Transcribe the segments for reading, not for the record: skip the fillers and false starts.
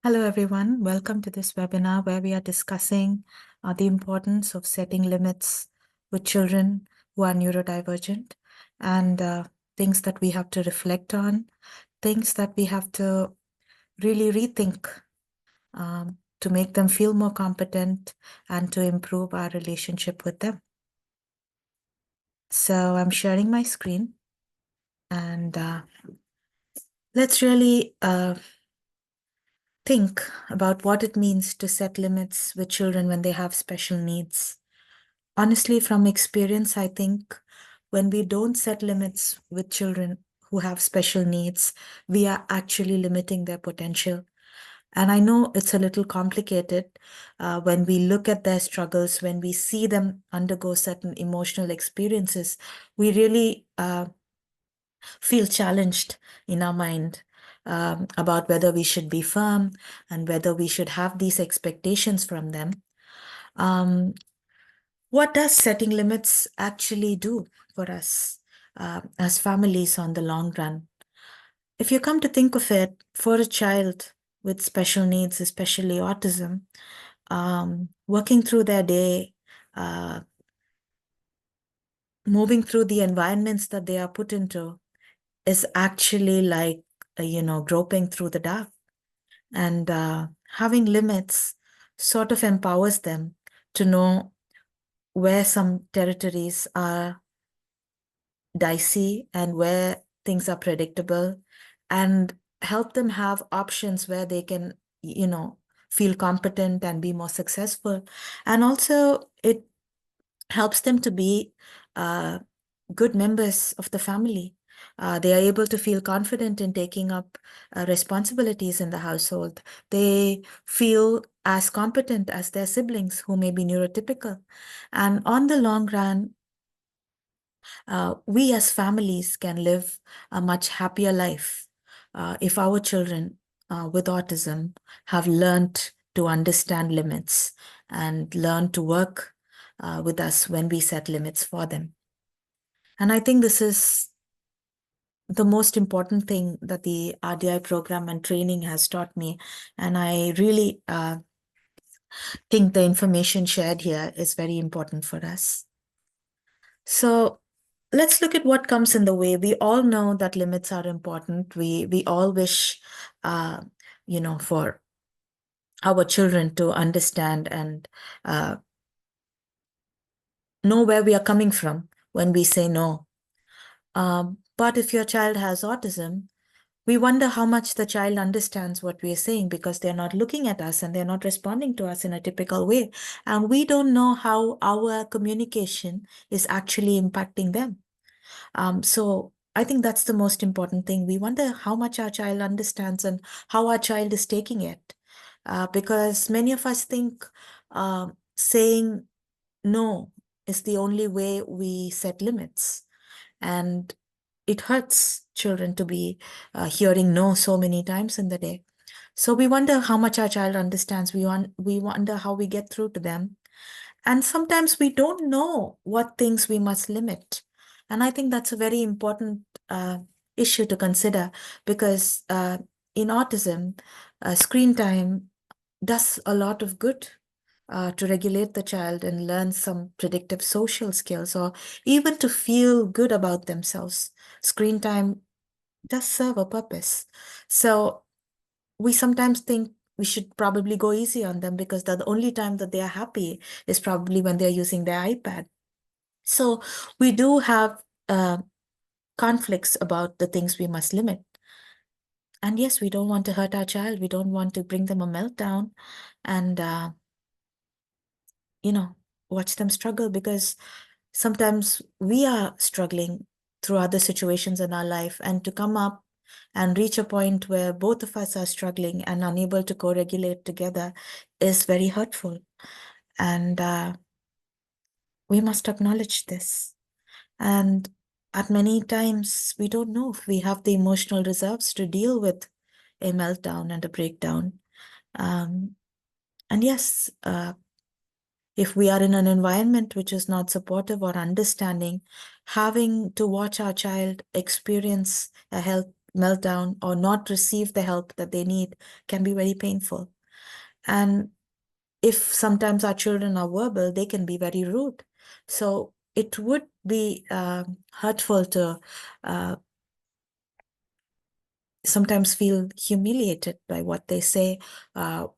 Hello, everyone. Welcome to this webinar where we are discussing the importance of setting limits with children who are neurodivergent and things that we have to reflect on, things that we have to really rethink to make them feel more competent and to improve our relationship with them. So I'm sharing my screen and let's really think about what it means to set limits with children when they have special needs. Honestly, from experience, I think when we don't set limits with children who have special needs, we are actually limiting their potential. And I know it's a little complicated when we look at their struggles, when we see them undergo certain emotional experiences, we really feel challenged in our mind about whether we should be firm and whether we should have these expectations from them. What does setting limits actually do for us as families on the long run? If you come to think of it, for a child with special needs, especially autism, working through their day, uh, moving through the environments that they are put into is actually like, groping through the dark. And having limits sort of empowers them to know where some territories are dicey and where things are predictable, and help them have options where they can, feel competent and be more successful. And also, it helps them to be uh, good members of the family. They are able to feel confident in taking up responsibilities in the household. They feel as competent as their siblings who may be neurotypical. And on the long run, we as families can live a much happier life if our children with autism have learned to understand limits and learn to work with us when we set limits for them. And I think this is the most important thing that the RDI program and training has taught me. And I really think the information shared here is very important for us. So let's look at what comes in the way. We all know that limits are important. We all wish, for our children to understand and know where we are coming from when we say no. But if your child has autism, we wonder how much the child understands what we are saying because they're not looking at us and they're not responding to us in a typical way. And we don't know how our communication is actually impacting them. So I think that's the most important thing. We wonder how much our child understands and how our child is taking it. Because many of us think saying no is the only way we set limits. And it hurts children to be hearing no so many times in the day. So we wonder how much our child understands. We wonder how we get through to them. And sometimes we don't know what things we must limit. And I think that's a very important issue to consider because in autism, screen time does a lot of good to regulate the child and learn some predictive social skills or even to feel good about themselves. Screen time does serve a purpose. So we sometimes think we should probably go easy on them because the only time that they are happy is probably when they're using their iPad. So we do have conflicts about the things we must limit. And yes, we don't want to hurt our child. We don't want to bring them a meltdown and, watch them struggle because sometimes we are struggling through other situations in our life, and to come up and reach a point where both of us are struggling and unable to co-regulate together is very hurtful. And we must acknowledge this. And at many times, we don't know if we have the emotional reserves to deal with a meltdown and a breakdown. And yes, if we are in an environment which is not supportive or understanding, having to watch our child experience a health meltdown or not receive the help that they need can be very painful. And if sometimes our children are verbal, they can be very rude. So it would be hurtful to sometimes feel humiliated by what they say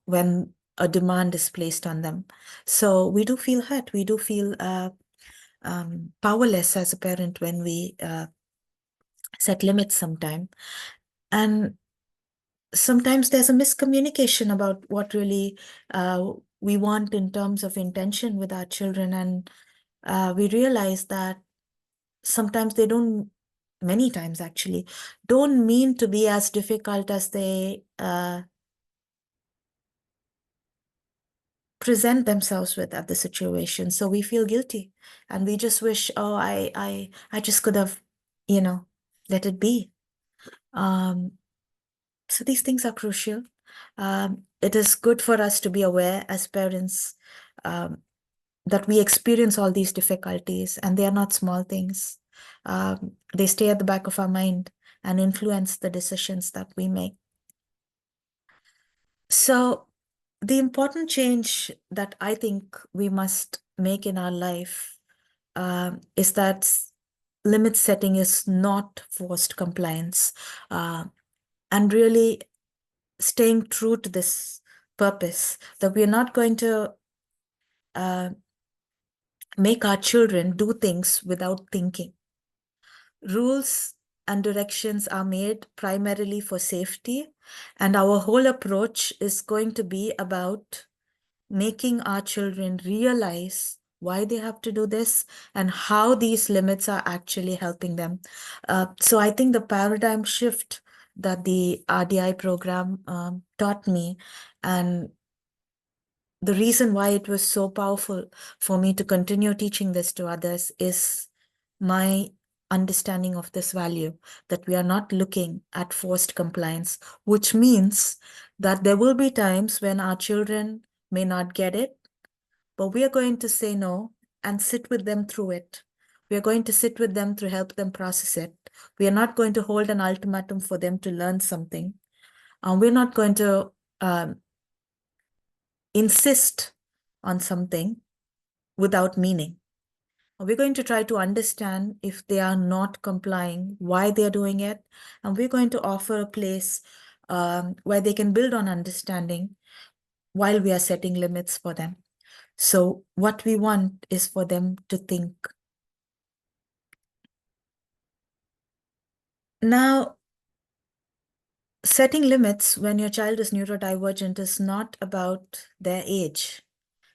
when a demand is placed on them. So we do feel hurt. We do feel powerless as a parent when we set limits sometime. And sometimes there's a miscommunication about what really we want in terms of intention with our children. And we realize that sometimes they don't, many times actually, don't mean to be as difficult as they present themselves with at the situation. So we feel guilty and we just wish, oh, I just could have, let it be. So these things are crucial. It is good for us to be aware as parents that we experience all these difficulties, and they are not small things. They stay at the back of our mind and influence the decisions that we make. So the important change that I think we must make in our life is that limit setting is not forced compliance, and really staying true to this purpose, that we're not going to make our children do things without thinking. Rules and directions are made primarily for safety, and our whole approach is going to be about making our children realize why they have to do this and how these limits are actually helping them. So I think the paradigm shift that the RDI program taught me, and the reason why it was so powerful for me to continue teaching this to others, is my understanding of this value, that we are not looking at forced compliance, which means that there will be times when our children may not get it, but we are going to say no and sit with them through it. We are going to sit with them to help them process it. We are not going to hold an ultimatum for them to learn something. We're not going to insist on something without meaning. We're going to try to understand if they are not complying, why they're doing it, and we're going to offer a place where they can build on understanding while we are setting limits for them. So what we want is for them to think. Now, setting limits when your child is neurodivergent is not about their age.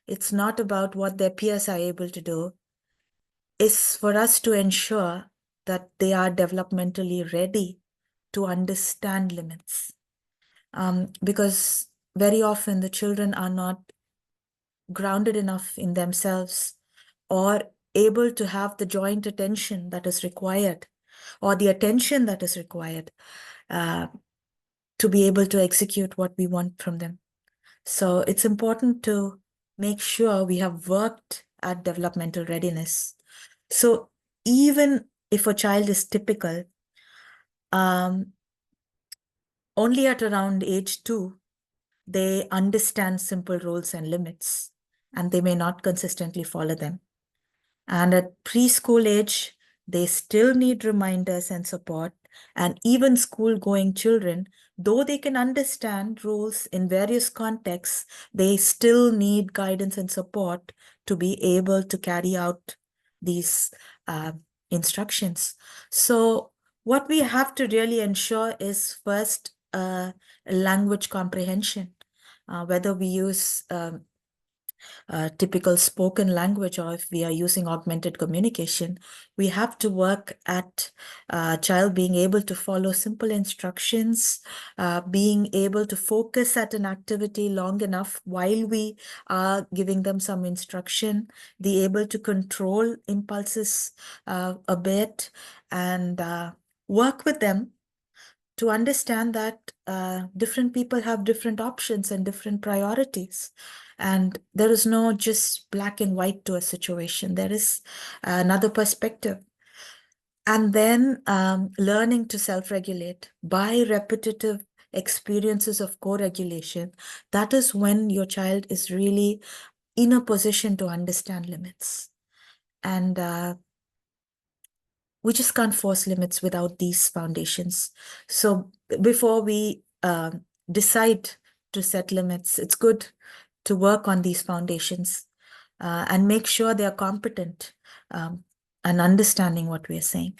It's not about what their peers are able to do. It's for us to ensure that they are developmentally ready to understand limits. Because very often the children are not grounded enough in themselves or able to have the joint attention that is required, or the attention that is required to be able to execute what we want from them. So it's important to make sure we have worked at developmental readiness. So even if a child is typical, only at around age 2, they understand simple rules and limits, and they may not consistently follow them. And at preschool age, they still need reminders and support. And even school-going children, though they can understand rules in various contexts, they still need guidance and support to be able to carry out these instructions. So what we have to really ensure is first language comprehension, whether we use typical spoken language or if we are using augmented communication, we have to work at child being able to follow simple instructions, being able to focus at an activity long enough while we are giving them some instruction, be able to control impulses a bit, and work with them to understand that different people have different options and different priorities. And there is no just black and white to a situation. There is another perspective. And then learning to self-regulate by repetitive experiences of co-regulation. That is when your child is really in a position to understand limits. And we just can't force limits without these foundations. So before we decide to set limits, it's good to work on these foundations and make sure they are competent and understanding what we are saying.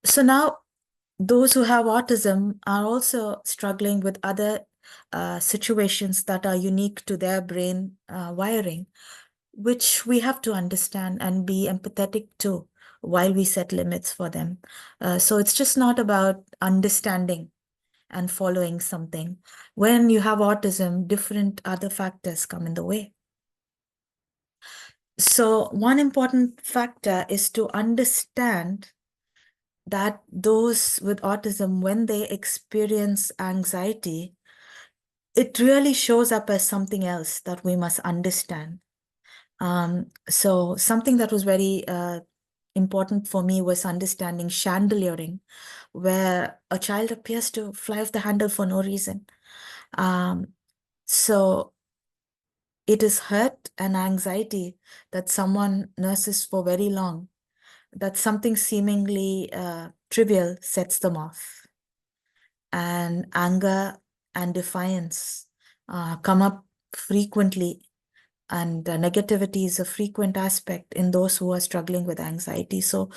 So now those who have autism are also struggling with other situations that are unique to their brain wiring, which we have to understand and be empathetic to while we set limits for them. So it's just not about understanding and following something. When you have autism, different other factors come in the way. So one important factor is to understand that those with autism, when they experience anxiety, it really shows up as something else that we must understand. So something that was very important for me was understanding chandeliering, where a child appears to fly off the handle for no reason. So it is hurt and anxiety that someone nurses for very long, that something seemingly trivial sets them off. And anger and defiance come up frequently, and negativity is a frequent aspect in those who are struggling with anxiety. So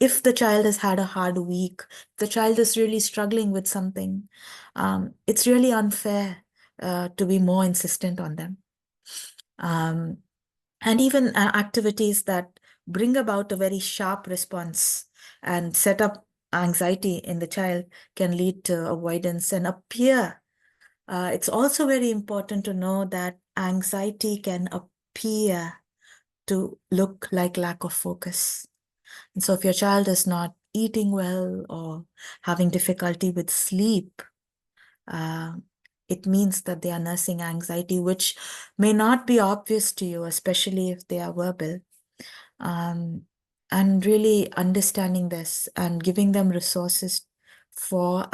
if the child has had a hard week, the child is really struggling with something, it's really unfair to be more insistent on them. And even activities that bring about a very sharp response and set up anxiety in the child can lead to avoidance and appear. It's also very important to know that anxiety can appear to look like lack of focus. And so if your child is not eating well or having difficulty with sleep, uh, it means that they are nursing anxiety, which may not be obvious to you, especially if they are verbal. Um, and really understanding this and giving them resources for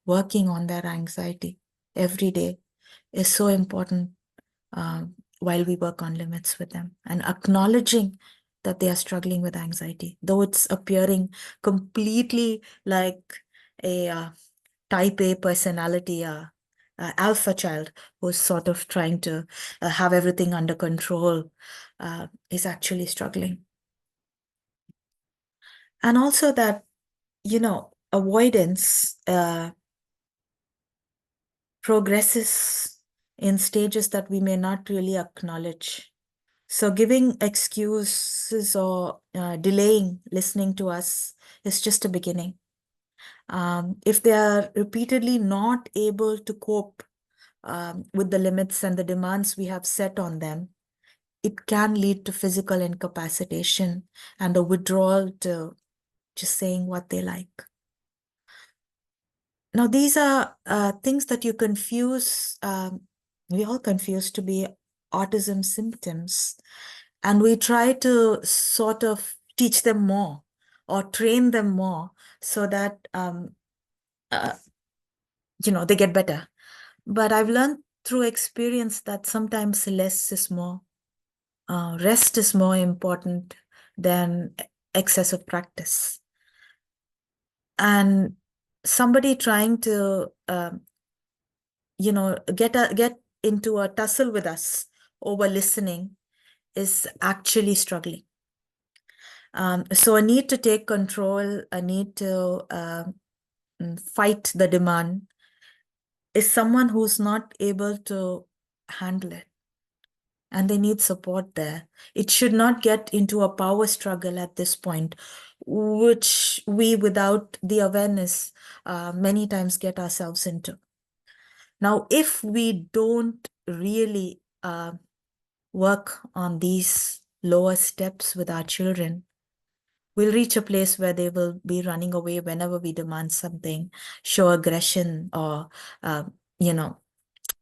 working on their anxiety every day is so important while we work on limits with them, and acknowledging that they are struggling with anxiety, though it's appearing completely like a type A personality, alpha child who's sort of trying to have everything under control, is actually struggling. And also that, avoidance progresses in stages that we may not really acknowledge. So giving excuses or delaying listening to us is just a beginning. If they are repeatedly not able to cope with the limits and the demands we have set on them, it can lead to physical incapacitation and a withdrawal to just saying what they like. Now, these are things that you confuse, we all confuse to be autism symptoms. And we try to sort of teach them more or train them more so that, they get better. But I've learned through experience that sometimes less is more. Rest is more important than excessive practice. And somebody trying to, get into a tussle with us over listening is actually struggling. So a need to take control, a need to fight the demand is someone who's not able to handle it. And they need support there. It should not get into a power struggle at this point, which we, without the awareness, many times get ourselves into. Now, if we don't really work on these lower steps with our children, we'll reach a place where they will be running away whenever we demand something, show aggression, or,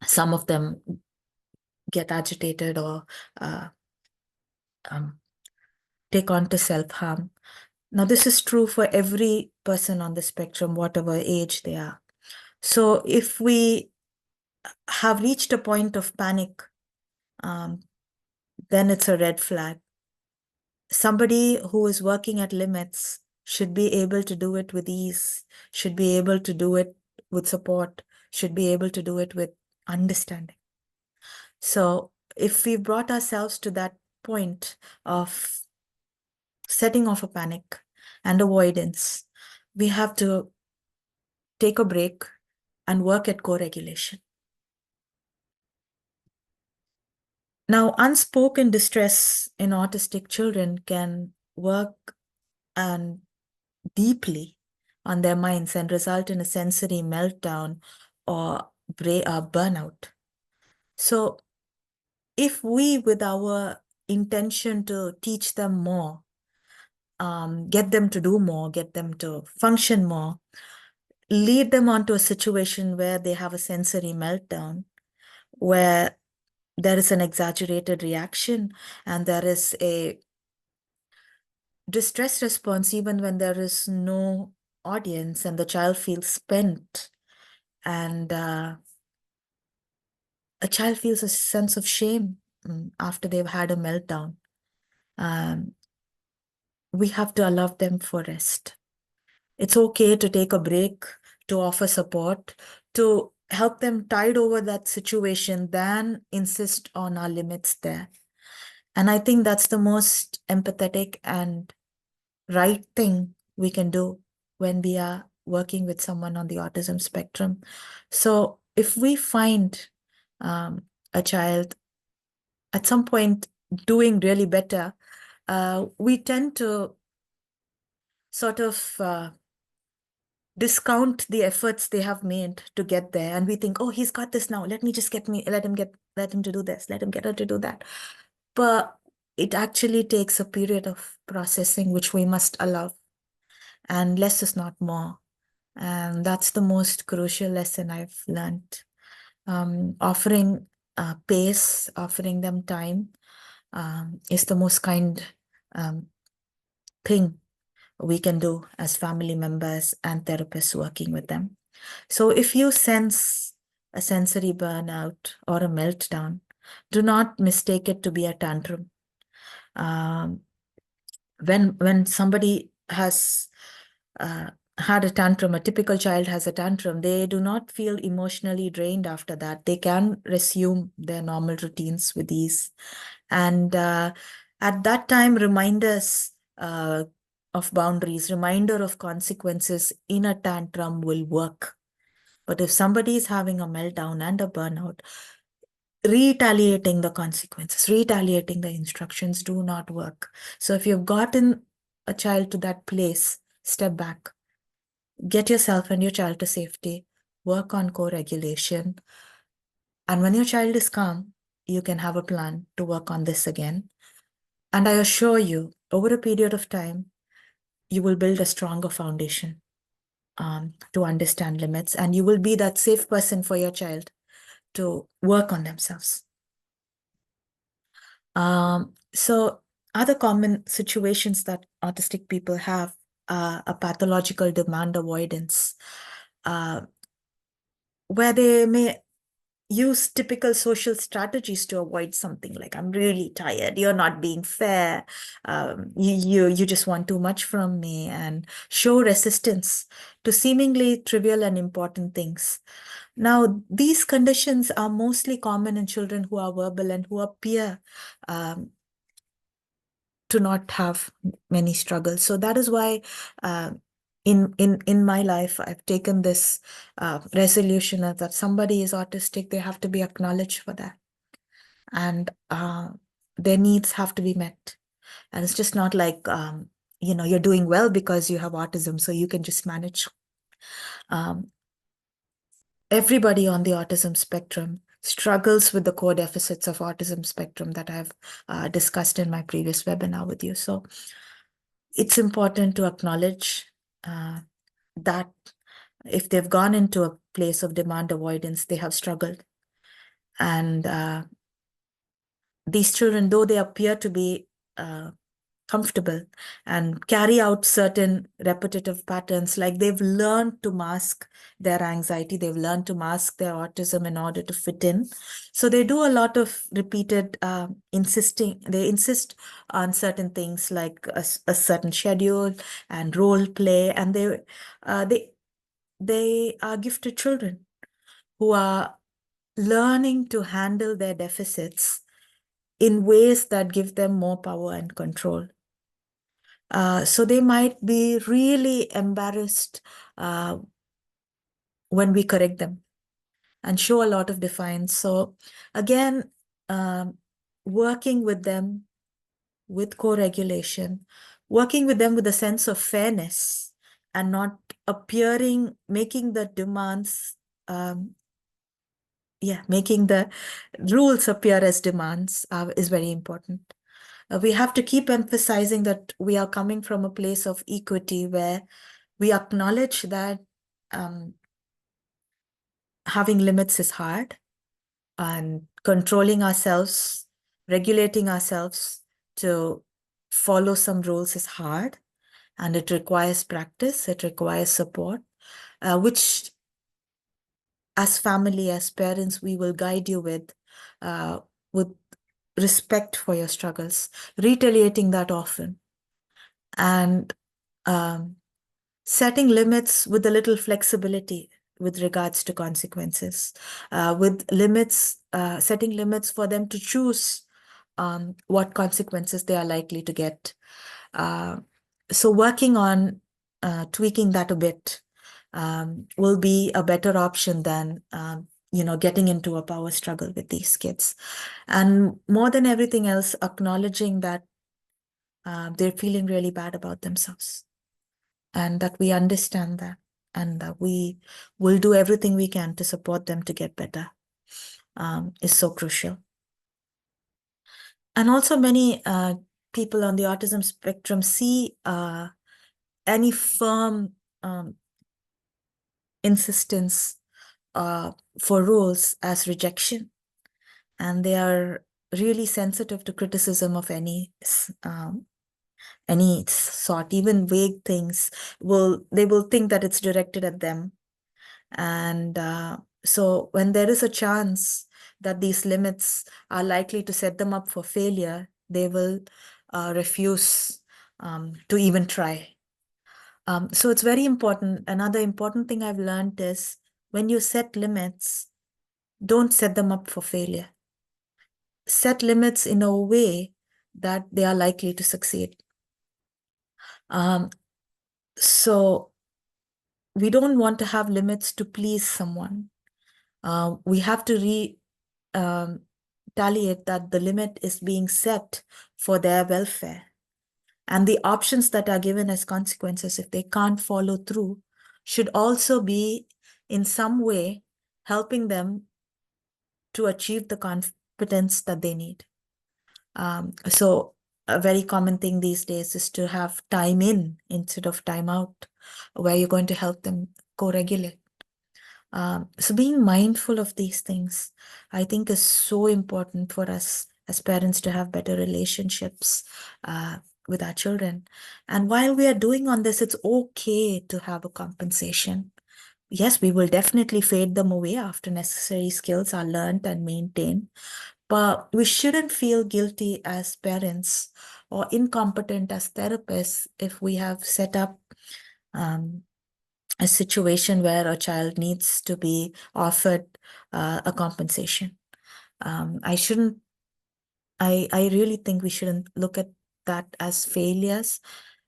some of them get agitated or take on to self-harm. Now, this is true for every person on the spectrum, whatever age they are. So if we have reached a point of panic, then it's a red flag. Somebody who is working at limits should be able to do it with ease, should be able to do it with support, should be able to do it with understanding. So if we brought ourselves to that point of setting off a panic and avoidance, we have to take a break and work at co-regulation. Now, unspoken distress in autistic children can work and deeply on their minds and result in a sensory meltdown or burnout. So if we, with our intention to teach them more, get them to do more, get them to function more, lead them onto a situation where they have a sensory meltdown, where there is an exaggerated reaction and there is a distress response even when there is no audience and the child feels spent and a child feels a sense of shame after they've had a meltdown. Um, we have to allow them for rest. It's okay to take a break, to offer support, to help them tide over that situation, than insist on our limits there. And I think that's the most empathetic and right thing we can do when we are working with someone on the autism spectrum. So if we find a child at some point doing really better, we tend to sort of discount the efforts they have made to get there, and we think, oh, he's got this now, let me just let him to do this, let him get her to do that. But it actually takes a period of processing which we must allow, and less is not more. And that's the most crucial lesson I've learned. Offering pace, offering them time is the most kind thing we can do as family members and therapists working with them. So if you sense a sensory burnout or a meltdown, do not mistake it to be a tantrum. When somebody has had a tantrum, a typical child has a tantrum, they do not feel emotionally drained after that. They can resume their normal routines with ease. And at that time, reminders of boundaries, reminder of consequences in a tantrum will work. But if somebody is having a meltdown and a burnout, retaliating the consequences, retaliating the instructions do not work. So if you've gotten a child to that place, step back, get yourself and your child to safety, work on co-regulation. And when your child is calm, you can have a plan to work on this again. And I assure you, over a period of time, you will build a stronger foundation to understand limits, and you will be that safe person for your child to work on themselves. So other common situations that autistic people have are a pathological demand avoidance, where they may use typical social strategies to avoid something, like, I'm really tired, you're not being fair, you just want too much from me, and show resistance to seemingly trivial and important things. Now, these conditions are mostly common in children who are verbal and who appear to not have many struggles. So that is why in my life, I've taken this resolution that somebody is autistic, they have to be acknowledged for that. And their needs have to be met. And it's just not like, you're doing well because you have autism, so you can just manage. Everybody on the autism spectrum struggles with the core deficits of autism spectrum that I've discussed in my previous webinar with you. So it's important to acknowledge that if they've gone into a place of demand avoidance, they have struggled. And these children, though they appear to be comfortable and carry out certain repetitive patterns. Like they've learned to mask their anxiety, they've learned to mask their autism in order to fit in. So they do a lot of repeated they insist on certain things like a certain schedule and role play, and uh, they they are gifted children who are learning to handle their deficits in ways that give them more power and control. So they might be really embarrassed uh, when we correct them and show a lot of defiance. So again, um, working with them with co-regulation, working with them with a sense of fairness and not making the demands, making the rules appear as demands is very important. We have to keep emphasizing that we are coming from a place of equity where we acknowledge that having limits is hard and controlling ourselves, regulating ourselves to follow some rules is hard, and it requires practice, it requires support, which as family, as parents, we will guide you with respect for your struggles, retaliating that often, and um, setting limits with a little flexibility with regards to consequences, setting limits for them to choose what consequences they are likely to get. So working on tweaking that a bit will be a better option than getting into a power struggle with these kids. And more than everything else, acknowledging that they're feeling really bad about themselves, and that we understand that, and that we will do everything we can to support them to get better is so crucial. And also many people on the autism spectrum see any firm insistence for rules as rejection, and they are really sensitive to criticism of any sort. Even vague things they will think that it's directed at them. And so when there is a chance that these limits are likely to set them up for failure, they will refuse to even try. So it's very important. Another important thing I've learned is when you set limits, don't set them up for failure. Set limits in a way that they are likely to succeed. So we don't want to have limits to please someone. We have to retaliate that the limit is being set for their welfare. And the options that are given as consequences, if they can't follow through, should also be in some way helping them to achieve the competence that they need. So a very common thing these days is to have time in instead of time out, where you're going to help them co-regulate. So being mindful of these things, I think, is so important for us as parents to have better relationships with our children. And while we are doing on this, it's okay to have a compensation. Yes, we will definitely fade them away after necessary skills are learned and maintained. But we shouldn't feel guilty as parents or incompetent as therapists if we have set up a situation where a child needs to be offered a compensation. I really think we shouldn't look at that as failures.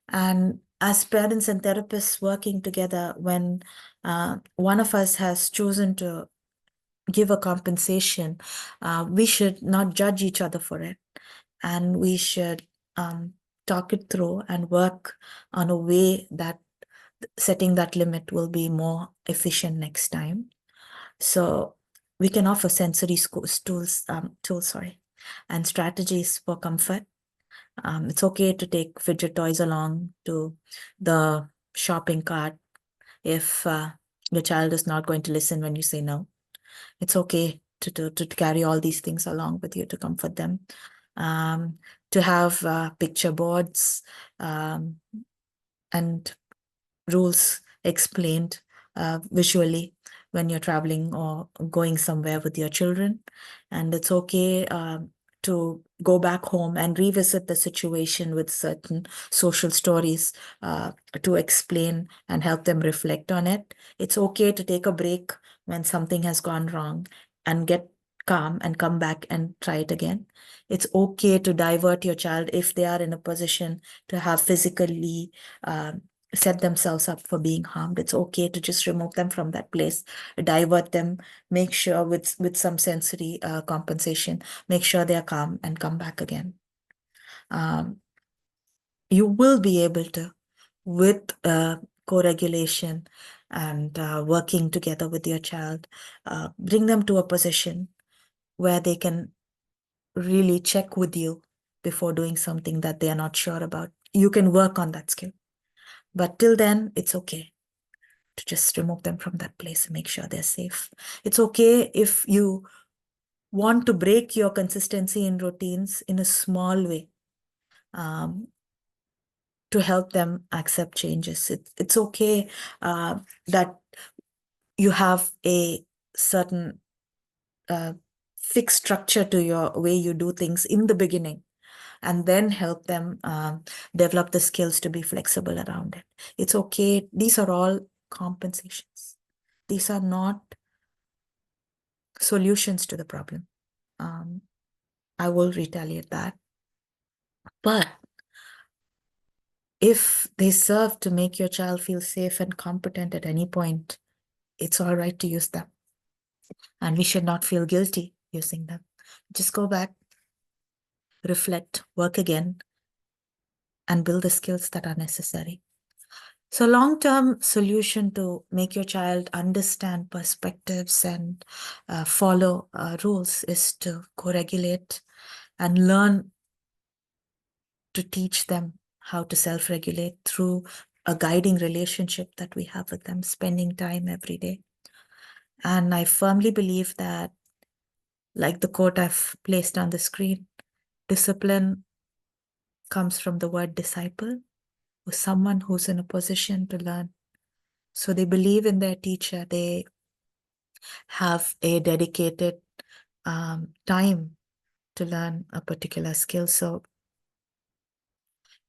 And as parents and therapists working together, when one of us has chosen to give a compensation, we should not judge each other for it. And we should talk it through and work on a way that setting that limit will be more efficient next time. So we can offer sensory tools, and strategies for comfort. It's okay to take fidget toys along to the shopping cart if your child is not going to listen when you say no. It's okay to carry all these things along with you to comfort them. to have picture boards and rules explained visually when you're traveling or going somewhere with your children. And it's okay to go back home and revisit the situation with certain social stories to explain and help them reflect on it. It's okay to take a break when something has gone wrong and get calm and come back and try it again. It's okay to divert your child if they are in a position to have physically set themselves up for being harmed. It's okay to just remove them from that place, divert them, make sure with some sensory compensation, make sure they are calm and come back again. You will be able to, with co-regulation and working together with your child, bring them to a position where they can really check with you before doing something that they are not sure about. You can work on that skill. But till then, it's okay to just remove them from that place and make sure they're safe. It's okay if you want to break your consistency in routines in a small way um, to help them accept changes. It's okay that you have a certain uh, fixed structure to your way you do things in the beginning, and then help them develop the skills to be flexible around it. It's okay. These are all compensations. These are not solutions to the problem. Um, I will retaliate that. But if they serve to make your child feel safe and competent at any point, it's all right to use them. And we should not feel guilty using them. Just go back, reflect, work again, and build the skills that are necessary. So long-term solution to make your child understand perspectives and follow rules is to co-regulate and learn to teach them how to self-regulate through a guiding relationship that we have with them, spending time every day. And I firmly believe that, like the quote I've placed on the screen, discipline comes from the word disciple, or someone who's in a position to learn. So they believe in their teacher. They have a dedicated time to learn a particular skill. So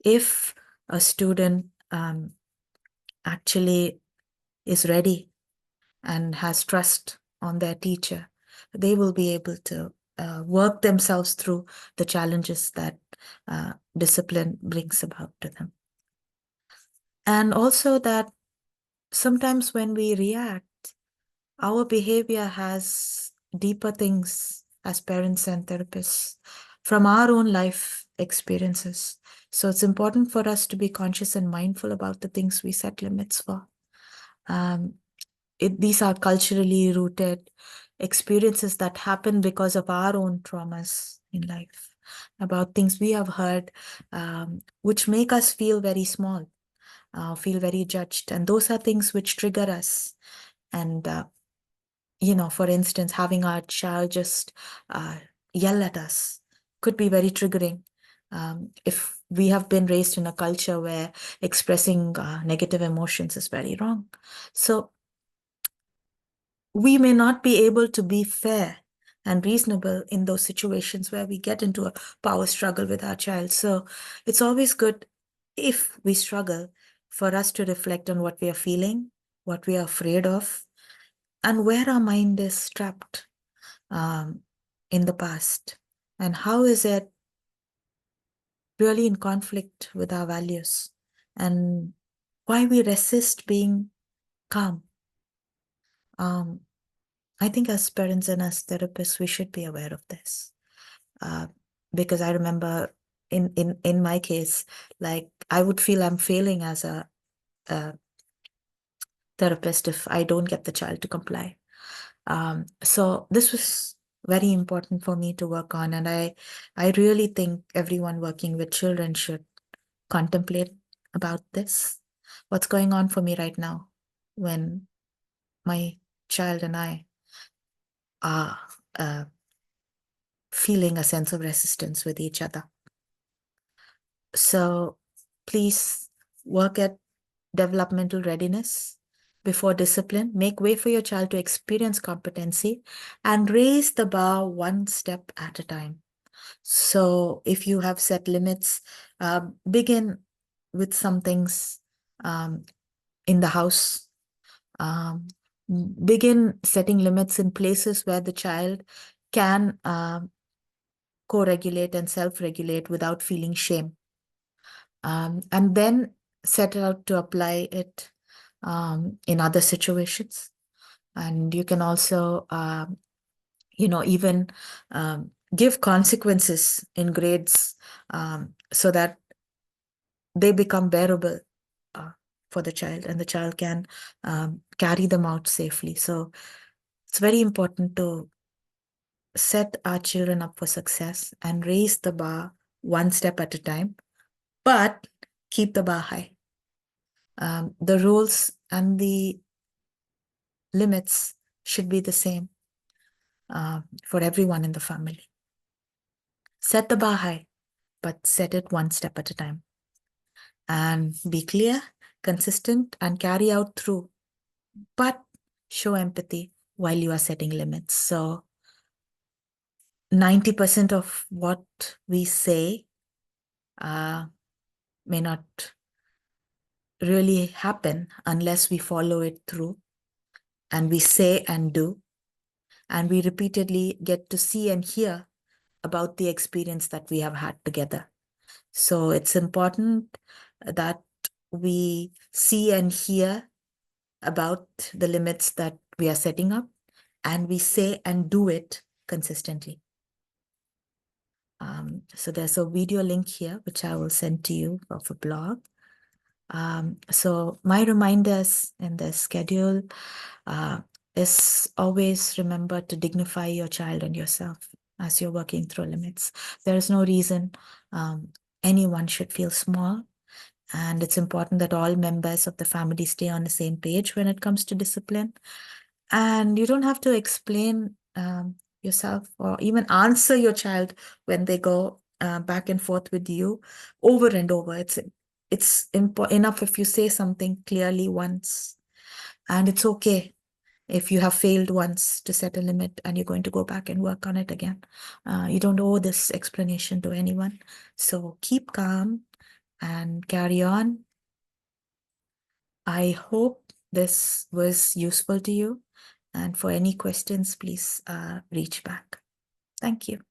if a student actually is ready and has trust on their teacher, they will be able to work themselves through the challenges that discipline brings about to them. And also that sometimes when we react, our behavior has deeper things as parents and therapists from our own life experiences. So it's important for us to be conscious and mindful about the things we set limits for. These are culturally rooted experiences that happen because of our own traumas in life, about things we have heard, which make us feel very small, feel very judged. And those are things which trigger us. And, for instance, having our child just yell at us could be very triggering. If we have been raised in a culture where expressing negative emotions is very wrong. So we may not be able to be fair and reasonable in those situations where we get into a power struggle with our child. So it's always good, if we struggle, for us to reflect on what we are feeling, what we are afraid of, and where our mind is trapped in the past, and how is it really in conflict with our values, and why we resist being calm. I think as parents and as therapists, we should be aware of this. Because I remember in my case, like I would feel I'm failing as a therapist if I don't get the child to comply. So this was very important for me to work on. And I really think everyone working with children should contemplate about this. What's going on for me right now when my child and I are feeling a sense of resistance with each other? So please work at developmental readiness before discipline. Make way for your child to experience competency and raise the bar one step at a time. So if you have set limits, begin with some things in the house. Begin setting limits in places where the child can co-regulate and self-regulate without feeling shame. And then set out to apply it in other situations. And you can also, even give consequences in grades so that they become bearable for the child, and the child can carry them out safely. So it's very important to set our children up for success and raise the bar one step at a time, but keep the bar high. The rules and the limits should be the same for everyone in the family. Set the bar high, but set it one step at a time. And be clear, consistent, and carry out through, but show empathy while you are setting limits. So 90% of what we say may not really happen unless we follow it through, and we say and do, and we repeatedly get to see and hear about the experience that we have had together. So it's important that we see and hear about the limits that we are setting up, and we say and do it consistently. So there's a video link here, which I will send to you of a blog. So my reminders in the schedule is always remember to dignify your child and yourself as you're working through limits. There is no reason anyone should feel small. And it's important that all members of the family stay on the same page when it comes to discipline. And you don't have to explain yourself or even answer your child when they go back and forth with you over and over. It's enough if you say something clearly once. And it's okay if you have failed once to set a limit and you're going to go back and work on it again. You don't owe this explanation to anyone. So keep calm and carry on. I hope this was useful to you. And for any questions, please reach back. Thank you.